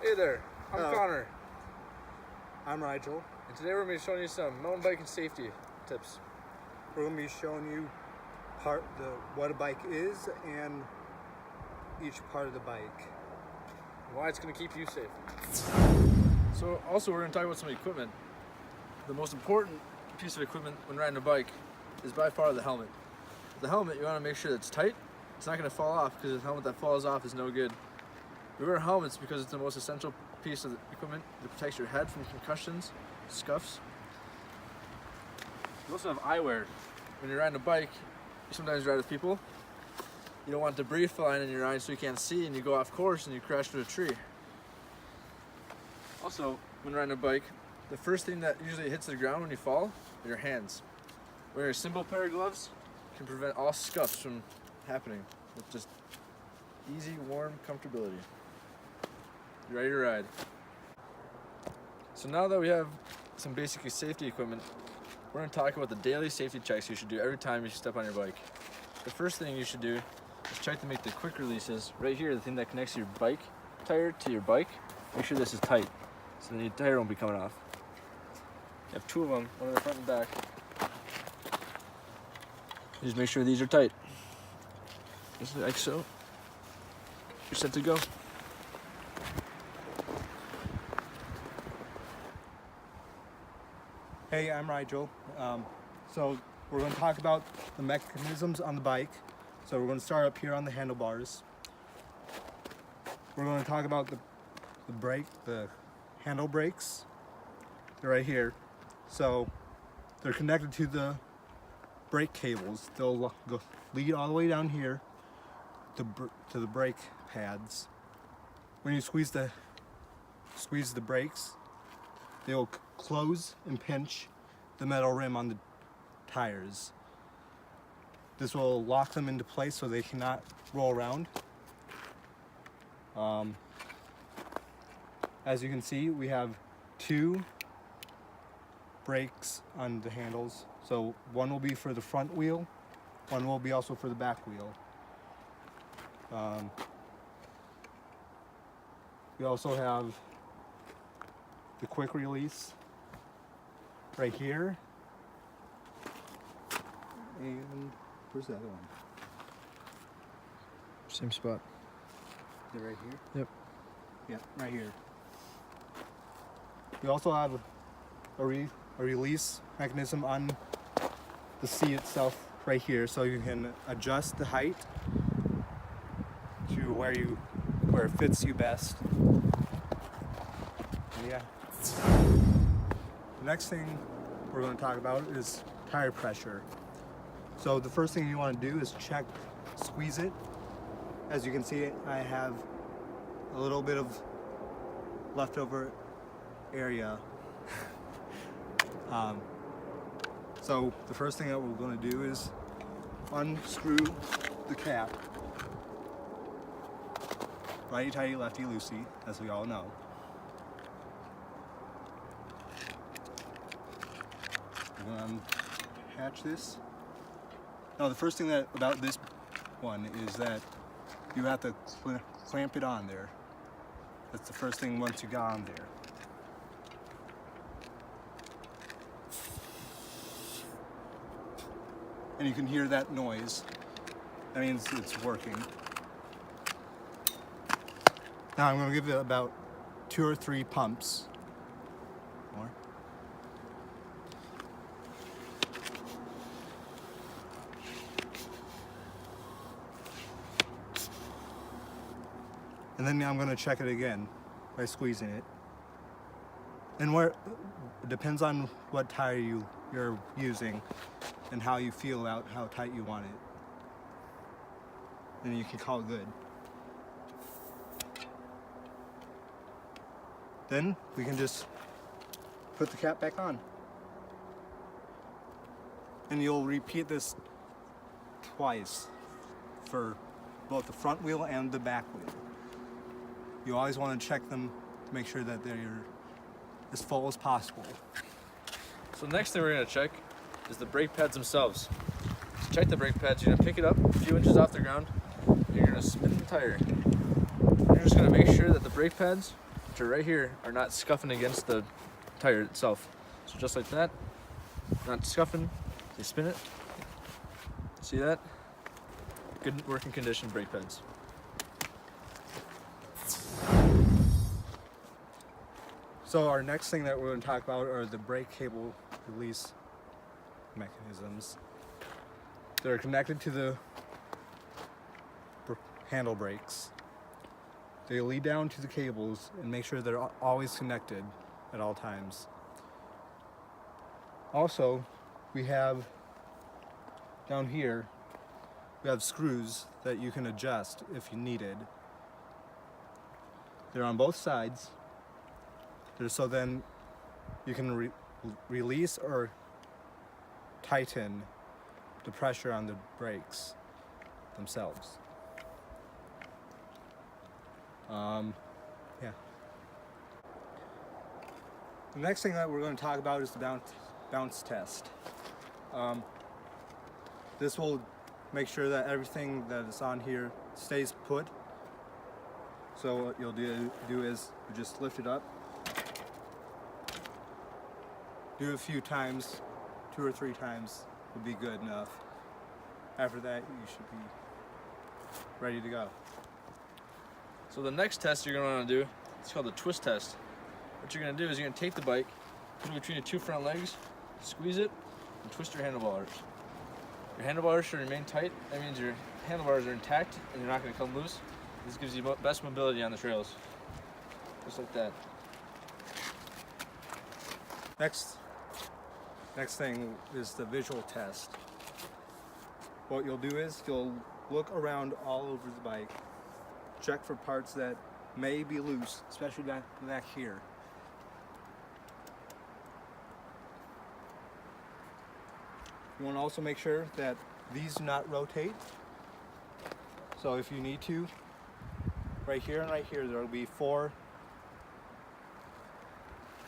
Hey there, I'm Hello. Connor, I'm Rigel. and today we're going to be showing you some mountain biking safety tips. We're going to be showing you what a bike is and each part of the bike. And why it's going to keep you safe. So also we're going to talk about some equipment. The most important piece of equipment when riding a bike is by far the helmet. The helmet, you want to make sure that it's tight. It's not going to fall off, because a helmet that falls off is no good. We wear helmets because it's the most essential piece of the equipment that protects your head from concussions, scuffs. You also have eyewear. When you're riding a bike, you sometimes ride with people. You don't want debris flying in your eyes so you can't see, and you go off course and you crash into a tree. Also, when riding a bike, the first thing that usually hits the ground when you fall are your hands. Wearing a simple pair of gloves can prevent all scuffs from happening with just easy, warm comfortability. You ready to ride? So now that we have some basic safety equipment, we're going to talk about the daily safety checks you should do every time you step on your bike. The first thing you should do is check to make the quick releases. Right here, the thing that connects your bike tire to your bike, make sure this is tight, so then your tire won't be coming off. You have two of them, one in the front and back. You just make sure these are tight. Just like so. You're set to go. Hey, I'm Rigel. So we're going to talk about the mechanisms on the bike. So we're going to start up here on the handlebars. We're going to talk about the handle brakes. They're right here. So they're connected to the brake cables. They'll lead all the way down here to the brake pads. When you squeeze the brakes, they'll close and pinch the metal rim on the tires. This will lock them into place so they cannot roll around. As you can see, we have two brakes on the handles. So one will be for the front wheel, one will be also for the back wheel. We also have the quick release right here. And where's the other one? Same spot. Is it right here? Yep. Yeah, right here. We also have a release mechanism on the seat itself right here, so you can adjust the height to where it fits you best. Yeah. The next thing we're going to talk about is tire pressure. So the first thing you want to do is squeeze it. As you can see, I have a little bit of leftover area. So the first thing that we're going to do is unscrew the cap. Righty tighty, lefty loosey, as we all know. We're going to hatch this. Now the first thing about this one is that you have to clamp it on there. That's the first thing once you got on there. And you can hear that noise. That means it's working. Now I'm going to give it about 2 or 3 pumps. More. And then I'm going to check it again by squeezing it. And it depends on what tire you're using and how you feel about how tight you want it. And you can call it good. Then we can just put the cap back on. And you'll repeat this twice for both the front wheel and the back wheel. You always want to check them to make sure that they're as full as possible. So next thing we're going to check is the brake pads themselves. To check the brake pads, you're going to pick it up a few inches off the ground, and you're going to spin the tire. You're just going to make sure that the brake pads which are right here, are not scuffing against the tire itself. So just like that, not scuffing, you spin it. See that? Good working condition brake pads. So our next thing that we're going to talk about are the brake cable release mechanisms. They're connected to the handle brakes. They lead down to the cables and make sure they're always connected at all times. Also, we have down here, we have screws that you can adjust if you needed. They're on both sides. So then you can release or tighten the pressure on the brakes themselves. Yeah. The next thing that we're going to talk about is the bounce test. This will make sure that everything that is on here stays put. So what you'll do is you just lift it up, do it a few times, 2 or 3 times will be good enough. After that, you should be ready to go. So the next test you're going to want to do, it's called the twist test. What you're going to do is you're going to take the bike, put it between your 2 front legs, squeeze it, and twist your handlebars. Your handlebars should remain tight. That means your handlebars are intact and they're not going to come loose. This gives you best mobility on the trails. Just like that. Next thing is the visual test. What you'll do is you'll look around all over the bike, check for parts that may be loose, especially back here. You want to also make sure that these do not rotate. So if you need to, right here and right here, there will be 4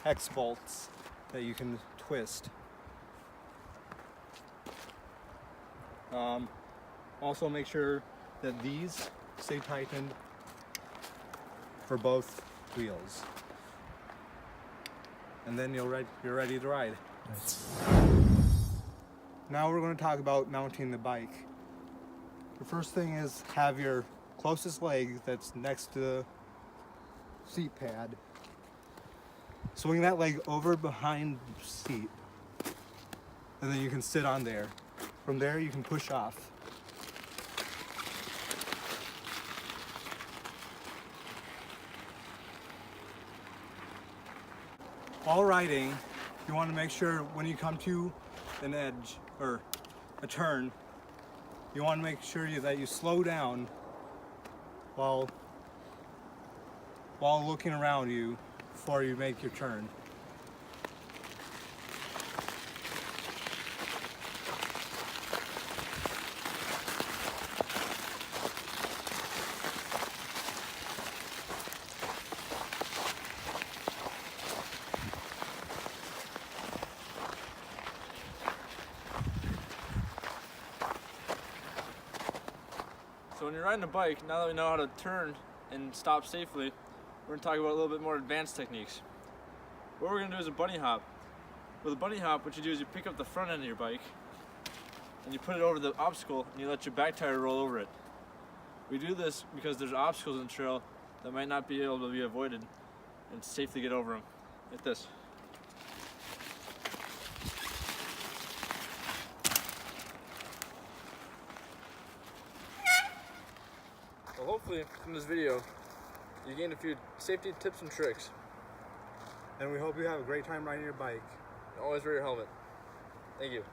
hex bolts that you can twist. Also make sure that these stay tightened for both wheels. And then you're ready to ride. Now we're going to talk about mounting the bike. The first thing is have your closest leg that's next to the seat pad. Swing that leg over behind the seat, and then you can sit on there. From there you can push off. While riding, you want to make sure when you come to an edge or a turn, you want to make sure that you slow down while looking around you before you make your turn. So when you're riding a bike, now that we know how to turn and stop safely, we're going to talk about a little bit more advanced techniques. What we're going to do is a bunny hop. With a bunny hop, what you do is you pick up the front end of your bike and you put it over the obstacle and you let your back tire roll over it. We do this because there's obstacles in the trail that might not be able to be avoided, and it's safe to get over them, like this. Well, hopefully from this video you gained a few safety tips and tricks. And we hope you have a great time riding your bike. And always wear your helmet. Thank you.